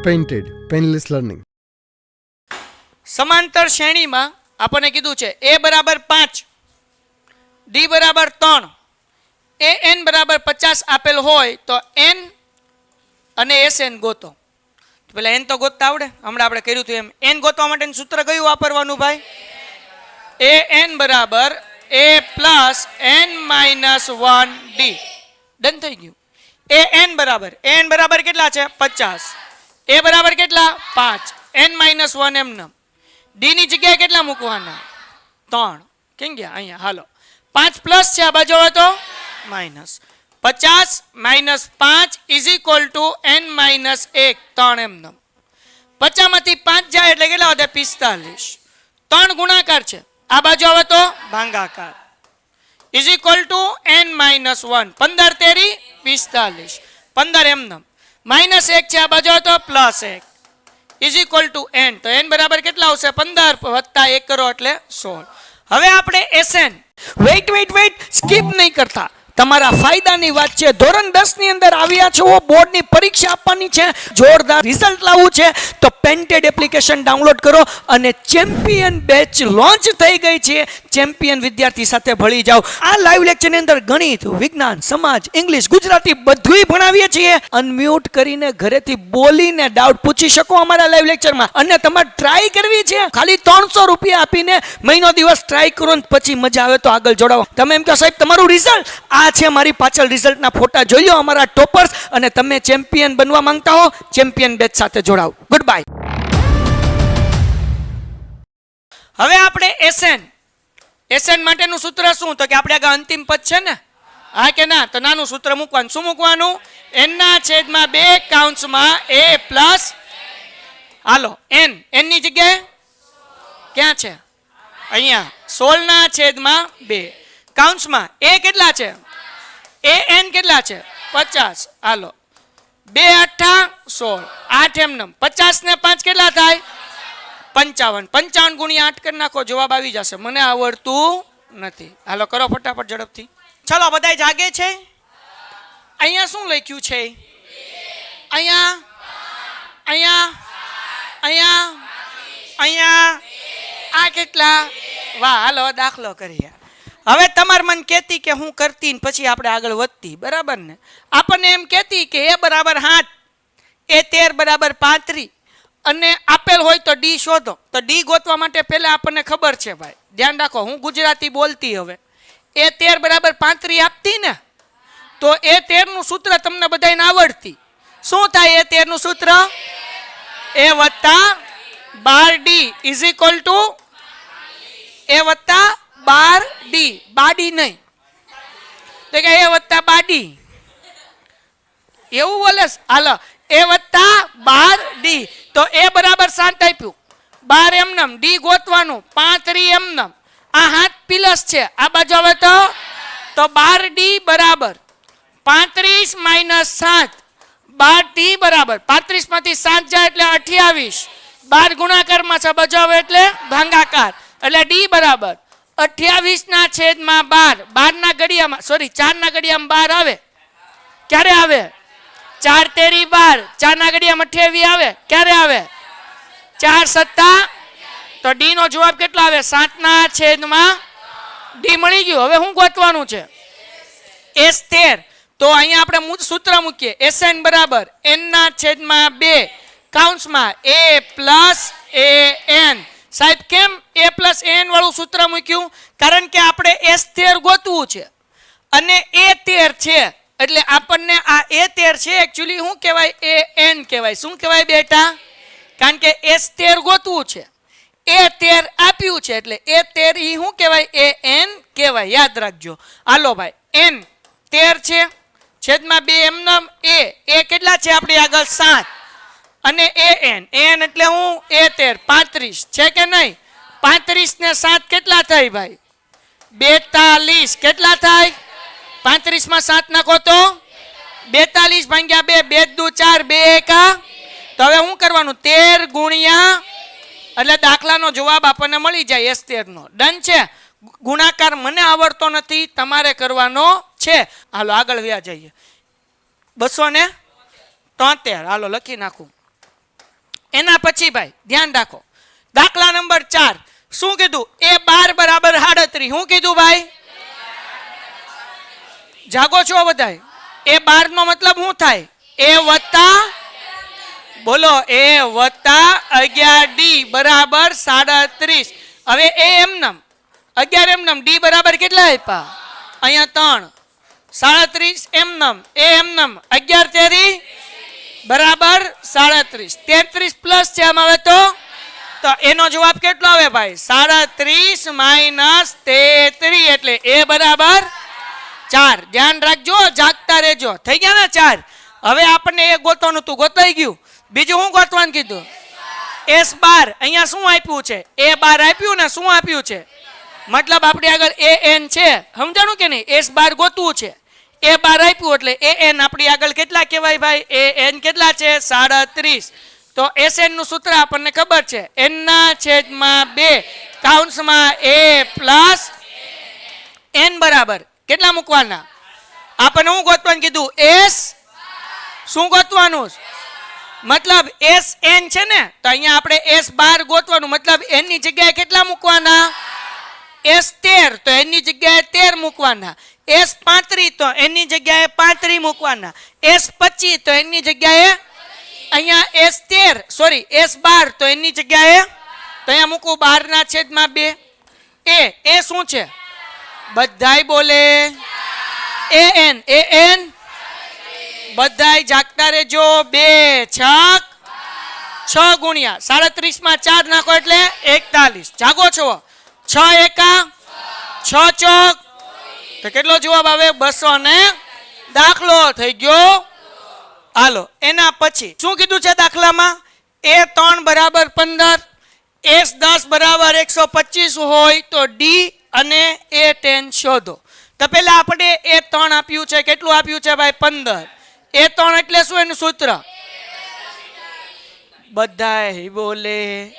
Painted painless learning. સમાંતર શ્રેણીમાં આપણને કીધું છે a બરાબર 5, d બરાબર 3, an બરાબર 50 આપેલ હોય તો n અને sn ગોતો. પેલા n તો ગોતતા આવડે, હમણાં આપણે કર્યું હતું એમ. n ગોતવા માટેનું સૂત્ર કયું વાપરવાનું ભાઈ? an બરાબર a plus n minus 1 d. Done થઈ ગયું. an બરાબર કેટલા છે? 50. a બરાબર કેટલા? 5. n માઇનસ 1 એમ. d ની જગ્યાએ કેટલા મૂકવાના? 3. કેમ ગયા અહીંયા? હાલો, 5 પ્લસ છે, આ બાજુ આવે તો minus. 50 minus 5 is equal to n minus 1, 3 એમ. 50 માંથી 5 જાય એટલે કેટલા વધે? 45. 3 ગુણાકાર છે, આ બાજુ આવે તો ભાગાકાર. Is equal to n minus 1. 15 તેરી 45. 15 એમ. માઇનસ 1 છે, આ બાજુ આવે તો plus 1. Is equal to n. તો n બરાબર કેટલા આવશે? 15 વત્તા 1 કરો એટલે 16. હવે આપણે SN. વેઇટ સ્કીપ નહીં કરતા, તમારા ફાયદાની વાત છે. ધોરણ 10 ની અંદર આવ્યા છો, બોર્ડની પરીક્ષા આપવાની છે, જોરદાર રિઝલ્ટ લાવવું છે, તો પેન્ટેડ એપ્લિકેશન ડાઉનલોડ કરો અને ચેમ્પિયન બેચ લોન્ચ થઈ ગઈ છે. ચેમ્પિયન વિદ્યાર્થી સાથે ભળી જાઓ. આ લાઈવ લેક્ચરની અંદર ગણિત, વિજ્ઞાન, સમાજ, ઇંગ્લિશ, ગુજરાતી બધુંય ભણાવીએ છીએ. અનમ્યુટ કરીને ઘરેથી બોલીને ડાઉટ પૂછી શકો અમારા લાઈવ લેક્ચરમાં. અને તમારે ટ્રાય કરવી છે, ખાલી 300 રૂપિયા આપીને મહિનો દિવસ ટ્રાય કરો ને પછી મજા આવે તો આગળ જોડાવો. તમે એમ કહો સાહેબ તમારું રિઝલ્ટ આ છે, મારી પાછળ રિઝલ્ટના ફોટા જોઈ લો અમારા ટોપર્સ, અને તમે ચેમ્પિયન બનવા માંગતા હો, ચેમ્પિયન બેચ સાથે જોડાઓ. Good bye. હવે આપણે SN માટેનું સૂત્ર શું? તો કે આપણે આગળ અંતિમ પદ છે ને, હા કે ના? તો નાનું સૂત્ર મૂકવાનું. શું મૂકવાનું? n ના છેદમાં 2 કૌંસમાં a પ્લસ, હાલો n ની જગ્યાએ ક્યાં છે? અહીંયા 16 ના છેદમાં 2 કૌંસમાં a કેટલા છે? an કેટલા છે? 50. હાલો 2 8 16, 8 એમ. 50 ને 5 કેટલા થાય? 55. 55 ગુણ્યા 8 કરી નાખો, જવાબ આવી જશે. મને આવડતું નથી. હાલો કરો ફટાફટ ઝડપથી. ચલો બધા જાગે છે? અહીંયા શું લખ્યું છે? અહીંયા અહીંયા અહીંયા અહીંયા આ કેટલા? વાહ, હાલો દાખલો કરીએ. હવે તમારે મને કહેતી કે હું કરતી ને પછી આપણે આગળ વધતી, બરાબર ને? આપણને એમ કહેતી કે a બરાબર 7, a 13 બરાબર 35 અને આપેલ હોય તો d શોધો. તો d ગોતવા માટે પહેલા આપણને ખબર છે ભાઈ, ધ્યાન રાખો, હું ગુજરાતી બોલતી. હવે a 13 બરાબર 35 આપતી ને, તો a 13 નું સૂત્ર તમને બધાને આવડતી. શું થાય a 13 નું સૂત્ર? a વત્તા 12d is equal to a વત્તા 12d. બાડી નહીં, તો કે a વત્તા બાડી એવું બોલે. હાલો a વત્તા 12d. તો a બરાબર 7 આપ્યું, 12 એમનમ, d ગોતવાનું 35 એમનમ. આ 7 પ્લસ છે, આ બાજુ આવે તો 12d બરાબર 35 માઇનસ 7. 12d બરાબર 35 માંથી 7 જાય એટલે 28. 12 ગુણાકારમાં છે, બાજુ આવે એટલે ભાગાકાર, એટલે d બરાબર 28 ના છેદમાં 12. 12 ના ઘડિયામાં 4 ના ઘડિયામાં 12 આવે. ક્યારે આવે? 4 તેરી 12. 4 ના ઘડિયામાં 28 આવે. ક્યારે આવે? 4 સત્તા. તો d નો જવાબ કેટલો આવે? 7 ના છેદમાં d મળી ગયું. હવે શું ગોતવાનું છે? S13. તો અહીંયા આપણે સૂત્ર મૂકીએ. SN બરાબર n ના છેદમાં 2 કૌંસમાં a પ્લસ an. સાહેબ કેમ a પ્લસ an વાળું સૂત્ર મૂક્યું? કારણ કે આપણે S13 ગોતવું છે અને A13 છે, એટલે આપણને આ A13 છે એકચ્યુઅલી શું કહેવાય? an કહેવાય. શું કહેવાય બેટા? કારણ કે S13 ગોતવું છે, A13 આપ્યું છે, એટલે A13 ઈ શું કહેવાય? an કહેવાય. યાદ રાખજો. હાલો ભાઈ, n 13 છે, છેદમાં 2 એમનમ a કેટલા છે આપણી આગળ? 7. અને an એટલે હું A13 35 છે કે નહીં? 35 ને 7 કેટલા થાય ભાઈ? 42. કેટલા થાય? 35 માં 7 નાખો તો 42 ભાગ્યા 2, 2 દુ 4, 2 એકા. તો હવે શું કરવાનું? 13 ગુણ્યા, એટલે દાખલાનો જવાબ આપણને મળી જાય S13 નો. ડન છે? ગુણાકાર મને આવડતો નથી, તમારે કરવાનો છે. હાલો આગળ વ્યા જઈએ. 273. હાલો લખી નાખું. એના પછી ભાઈ ધ્યાન રાખો, દાખલા નંબર 4 શું કીધું? A12 બરાબર 37. શું કીધું ભાઈ? જાગો છો બધાય? A12 નો મતલબ શું થાય? A વત્તા, બોલો, A વત્તા 11D બરાબર 37. હવે A એમનમ 11 એમનમ, D બરાબર કેટલા આપ્યા? અહીંયા 3. 37 એમનમ, A એમનમ 11 તેરી બરાબર 37. 33 પ્લસ છે આમ. હવે તો એનો જવાબ કેટલો આવે ભાઈ? 37 માઇનસ 33 એટલે A બરાબર 4. ધ્યાન રાખજો, જાગતા રહેજો. થઈ ગયા ને 4? હવે આપણને એ ગોતવાનું હતું, ગોતાઈ ગયું. બીજું શું ગોતવાનું કીધું? S12. અહીંયા શું આપ્યું છે? A12 આપ્યું ને, શું આપ્યું છે? મતલબ આપણે આગળ AN છે, સમજાણું કે નહીં? S12 ગોતવું છે, A12 આપ્યું એટલે AN આપણી આગળ કેટલા કહેવાય ભાઈ? AN કેટલા છે? 37. તો SN નું સૂત્ર આપણને ખબર છે, n ના છેદમાં 2 કૌંસમાં A પ્લસ n બરાબર કેટલા મૂકવાના? આપણને શું ગોતવાનું કીધું? S. શું ગોતવાનું? મતલબ SN છે ને, તો અહીંયા આપણે S12 ગોતવાનું. મતલબ n ની જગ્યાએ કેટલા મૂકવાના? S13. તો n ની જગ્યાએ 13 મૂકવાના. S35. તો n ની જગ્યાએ 35 મૂકવાના. S25. તો n ની જગ્યાએ અહીંયા S13 સોરી S12. તો n ની જગ્યાએ તો અહીંયા મૂકું 12 ના છેદમાં 2. એ શું છે? બધાય બોલે AN. AN બધાય જાગતા રહેજો. 2 6 6 ગુણ્યા 37 માં 4 નાખો એટલે 41. જાગો છો? 6 એકા 6 ચોક તો કેટલો જવાબ આવે? 200 ને દાખલો થઈ ગયો. હાલો એના પછી શું કીધું છે દાખલામાં? A3 બરાબર 15, S10 બરાબર 125 હોય તો D અને A10 શોધો. તો પહેલા આપણે A3 આપ્યું છે, કેટલું આપ્યું છે ભાઈ? 15. A3 એટલે શું? એનું સૂત્ર બધાય બોલે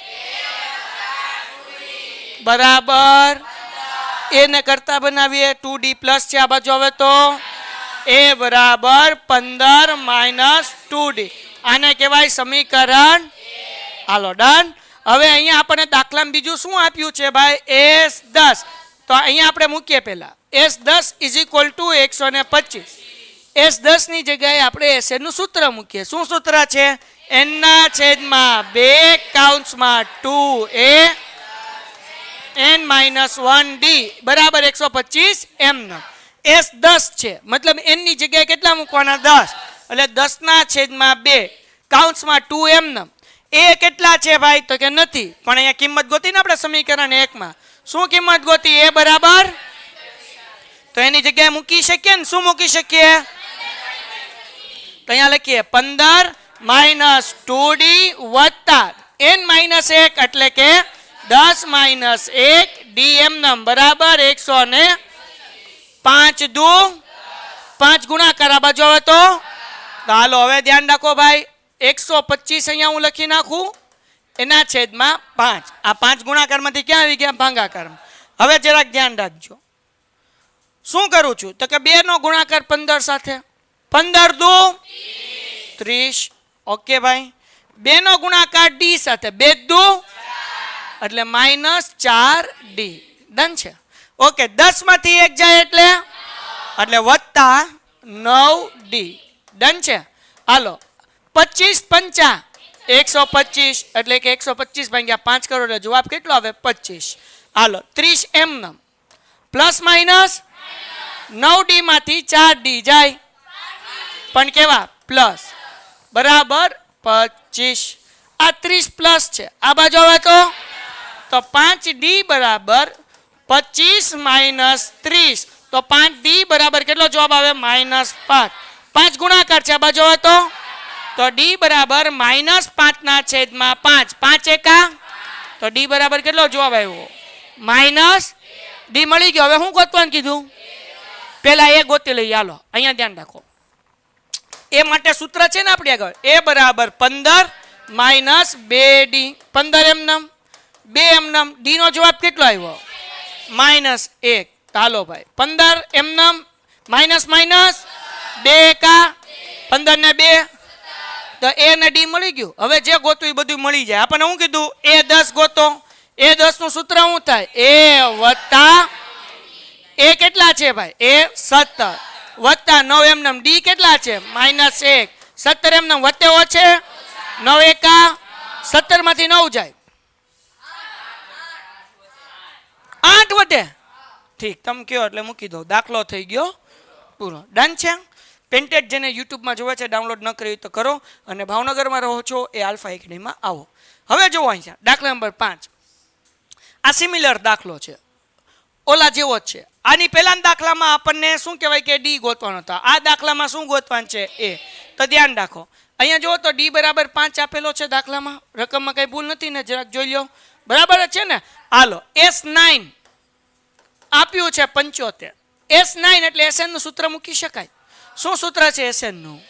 બરાબર. એને કરતા બનાવીએ 2D પ્લસ છે આ બાજુ. હવે તો A બરાબર 15 માઇનસ 2D. આને કહેવાય સમીકરણ. હાલો ડન. હવે અહીંયા આપણને દાખલામાં બીજું શું આપ્યું છે ભાઈ? S10. તો અહીંયા આપણે મૂકીએ પહેલા S10 is equal to 125. S10 ની જગ્યાએ આપણે SN નું સૂત્ર મૂકીએ. શું સૂત્ર છે? n ના છેદમાં 2 કૌંસમાં 2A n માઇનસ 1D બરાબર 125 એમનો. S10 છે, મતલબ n ની જગ્યાએ કેટલા મૂકવાના? 10. એટલે 10 ના છેદમાં 2 કૌંસમાં 2 એમનો. એ કેટલા છે ભાઈ? તો કે નથી, પણ અહીંયા કિંમત ગોતી ને આપણે સમીકરણ 1 માં. શું કિંમત ગોતી? A બરાબર, તો એની જગ્યાએ મૂકી શકીએ ને. શું મૂકી શકીએ? તો અહીંયા લખીએ 15 માઇનસ 2D વત્તા n માઇનસ 1 એટલે કે 10 માઇનસ 1 DM નમ બરાબર 105 દુ 5 ગુણાકાર આ બાજુ આવે તો હાલો હવે ધ્યાન રાખો ભાઈ 125 અહીંયા હું લખી નાખું એના છેદમાં 5. આ 5 ગુણાકારમાંથી ક્યાં આવી ગયા? ભાગાકારમાં. હવે જરાક ધ્યાન રાખજો. શું કરું છું તો કે 2 નો ગુણાકાર 15 સાથે 15 દુ 30. ઓકે ભાઈ. 2 નો ગુણાકાર D સાથે 2 દુ એટલે માઇનસ 4D. ડન છે. ઓકે 10 માંથી 1 જાય એટલે વત્તા 9D. ડન છે. હાલો 25 પંચા 125 એટલે કે 125 ભાગ્યા 5 કરો એટલે જવાબ કેટલો આવે? 25. હાલો 30 એમનમ પ્લસ માઇનસ 9D માંથી 4D જાય પણ કેવા? પ્લસ બરાબર 25. આ 30 પ્લસ છે આ બાજુ આવે તો 5D બરાબર 25 માઇનસ 30 તો 5D બરાબર કેટલો જવાબ આવે? માઇનસ 5. 5 ગુણાકાર છે આ બાજુ આવે તો D બરાબર માઇનસ 5 ના છેદમાં 5. 5 એકા તો D બરાબર કેટલો જવાબ આવ્યો? માઇનસ D મળી ગયો. હવે શું ગોતવાનું કીધું? પેલા એ ગોતી લઈએ. હાલો અહીંયા ધ્યાન રાખો. એ માટે સૂત્ર છે ને આપણી આગળ A બરાબર 15 માઇનસ 2D. 15 એમનમ 2 એમનમ D નો જવાબ કેટલો આવ્યો? માઇનસ 1. ચાલો ભાઈ 15 એમનમ માઇનસ માઇનસ 2 એકા 15 ને 2 તો એ ને ડી મળી ગયું. હવે જે ગોતું એ બધું મળી જાય. આપણને શું કીધું? એ 10 ગોતો. એ 10 નું સૂત્ર શું થાય? એ વત્તા એ કેટલા છે ભાઈ? એ 17 વત્તા 9 એમનેમ ડી કેટલા છે? -1 17 એમનેમ વત્તે ઓછે 9 એકા 17 માંથી 9 જાય 8 વધે. ઠીક, તમે કયો એટલે મૂકી દો. દાખલો થઈ ગયો પૂરો. ડન છે. પેન્ટેડ જેને યુટ્યુબમાં જોવે છે ડાઉનલોડ ન કરી તો કરો, અને ભાવનગરમાં રહો છો એ આલ્ફા એકેડમીમાં આવો. હવે જુઓ અહીંયા દાખલા નંબર 5. આ સિમિલર દાખલો છે, ઓલા જેવો જ છે. આની પહેલાના દાખલામાં આપણને શું કહેવાય કે ડી ગોતવાનો હતો. આ દાખલામાં શું ગોતવાનું છે? એ. તો ધ્યાન રાખો, અહીંયા જુઓ તો ડી બરાબર 5 આપેલો છે દાખલામાં. રકમમાં કઈ ભૂલ નથી ને? જરાક જોઈ લો. બરાબર જ છે ને? હાલો, S9 આપ્યું છે 75. S9 એટલે SN નું સૂત્ર મૂકી શકાય. શું સૂત્ર છે SN નું?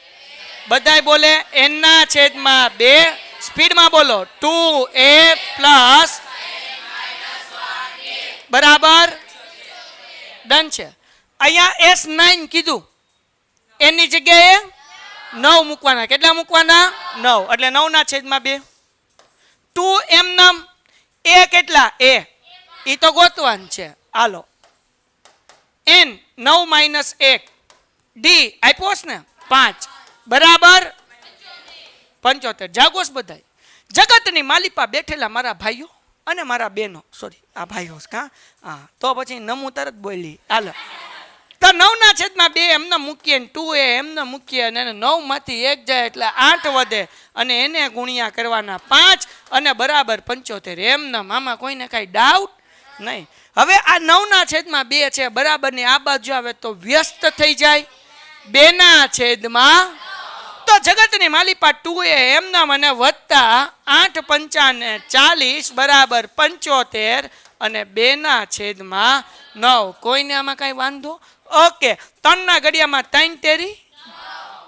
બધાય બોલે. n ના છેદમાં 2. સ્પીડમાં બોલો. 2a પ્લસ બરાબર. ડન છે. અહીંયા S9 કીધું, n ની જગ્યાએ 9 મૂકવાના. કેટલા મૂકવાના? 9. એટલે 9 ના છેદમાં 2. 2 એમનેમ a કેટલા? a ઈ તો ગોતવાનું છે. હાલો, n 9 - 1 ડી આપ્યો ને 5 બરાબર 75. જાગોસ બધાય. જગતની માલિપા બેઠેલા મારા ભાઈઓ અને મારા બહેનો, સોરી આ ભાઈઓ કા, હા તો પછી નમું તરત બોલી. હાલો, તો 9 ના છેદમાં 2 એમને મૂકીએ ને 2a એમને મૂકીએ અને 9 માંથી 1 જાય એટલે 8 વધે અને એને ગુણ્યા કરવાના 5 અને બરાબર 75. એમને મામા કોઈને કાંઈ ડાઉટ નહીં. હવે આ 9 ના છેદમાં 2 છે બરાબર ની આ બાજુ આવે તો વ્યસ્ત થઈ જાય 2 ના છેદમાં. તો જગતની માલિપા 2a એમના મને વત્તા 8 × 5 = 40 બરાબર 75 અને 2 ના છેદમાં 9. કોઈને આમાં કઈ વાંધો? ઓકે. 3 ના ઘડિયામાં 3 તેરી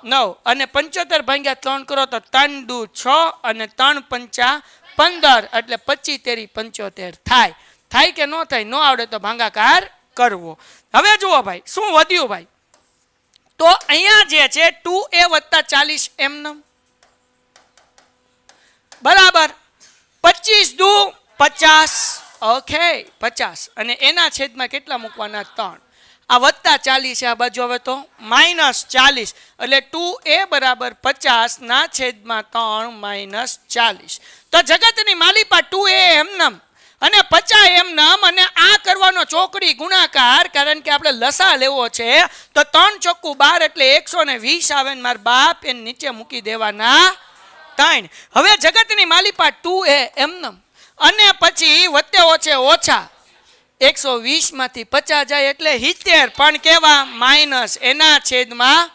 9 અને 75 ભાગ્યા 3 કરો તો 3 દુ 6 અને 3 પંચા 15 એટલે 25 તેરી 75 થાય. થાય કે ન થાય? ન આવડે તો ભાગાકાર કરવો. હવે જુઓ ભાઈ શું વધ્યું ભાઈ? તો અહીંયા જે છે 2a વત્તા 40 એમનેમ બરાબર 25 દુ 50. ઓકે 50 અને એના છેદમાં કેટલા મૂકવાના? 3. આ વત્તા 40 છે આ બાજુ, હવે તો -40 એટલે 2a બરાબર 50 ના છેદમાં 3 - 40. તો જગતની માલિપા 2a એમનેમ અને 50 એમનેમ અને આ કરવાનો ચોકડી ગુણાકાર, કારણ કે આપણે લસા લેવો છે. તો 3 ચોખ્ખું 12 એટલે 120 આવે ને મારા બાપ એને નીચે મૂકી દેવાના 3. હવે જગતની માલિપા 2a એમનેમ અને પછી વત્તે ઓછે ઓછા 120 માંથી 50 જાય એટલે 70 પણ કેવા? માઇનસ એના છેદમાં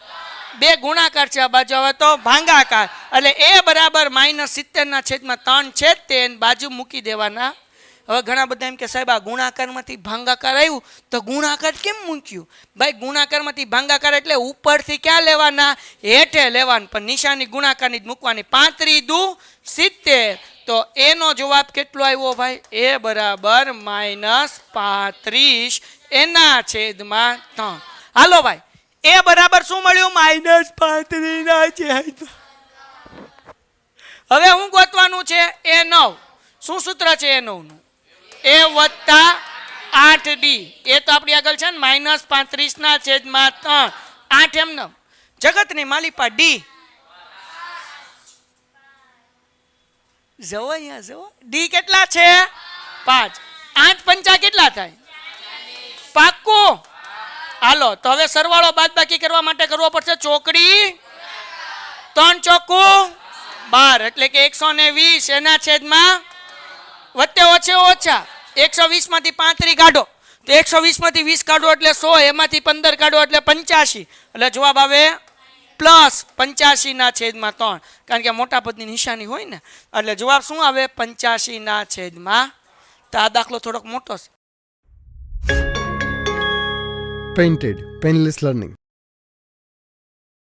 2 ગુણાકાર છે આ બાજુ, હવે તો ભાગાકાર એટલે a બરાબર -70 ના છેદમાં 3 છે તે બાજુ મૂકી દેવાના. હવે ઘણા બધા એમ કે સાહેબ આ ગુણાકારમાંથી ભાગાકાર આવ્યું તો ગુણાકાર કેમ મૂક્યું? ભાઈ ગુણાકારમાંથી ભાગાકાર એટલે ઉપરથી ક્યાં લેવાના? હેઠે લેવાના, પણ નિશાની ગુણાકારની જ મૂકવાની. 35 દુ 70. તો એનો જવાબ કેટલો આવ્યો ભાઈ? એ બરાબર -35 એના છેદમાં 3. હાલો ભાઈ, એ બરાબર શું મળ્યું? -35 ના છેદમાં. હવે હું ગોતવાનું છે એ 9. શું સૂત્ર છે એ 9 નું? એ વત્તા 8d. એ તો આપણી આગળ છે ને -35 ના છેદમાં 3. 8 એમને જગતની માલિપા ડી. જવો અહીંયા જવો. ડી કેટલા છે? 5. 8 પંચા કેટલા થાય? પાક્કું? હાલો, તો હવે સરવાળો બાદબાકી કરવા માટે કરવો પડશે ચોકડી. 3 ચોખ્ખું 12 એટલે કે 120 એના છેદમાં વત્તે ઓછે ઓછા 120 માંથી 35 કાઢો તો 120 માંથી 20 કાઢો એટલે 100, એમાંથી 15 કાઢો એટલે 85 એટલે જવાબ આવે +85 ના છેદમાં 3. કારણ કે મોટા પદની નિશાની હોય ને એટલે જવાબ શું આવે? 85 ના છેદમાં. તો આ દાખલો થોડોક મોટો છે. Painted Painless Learning.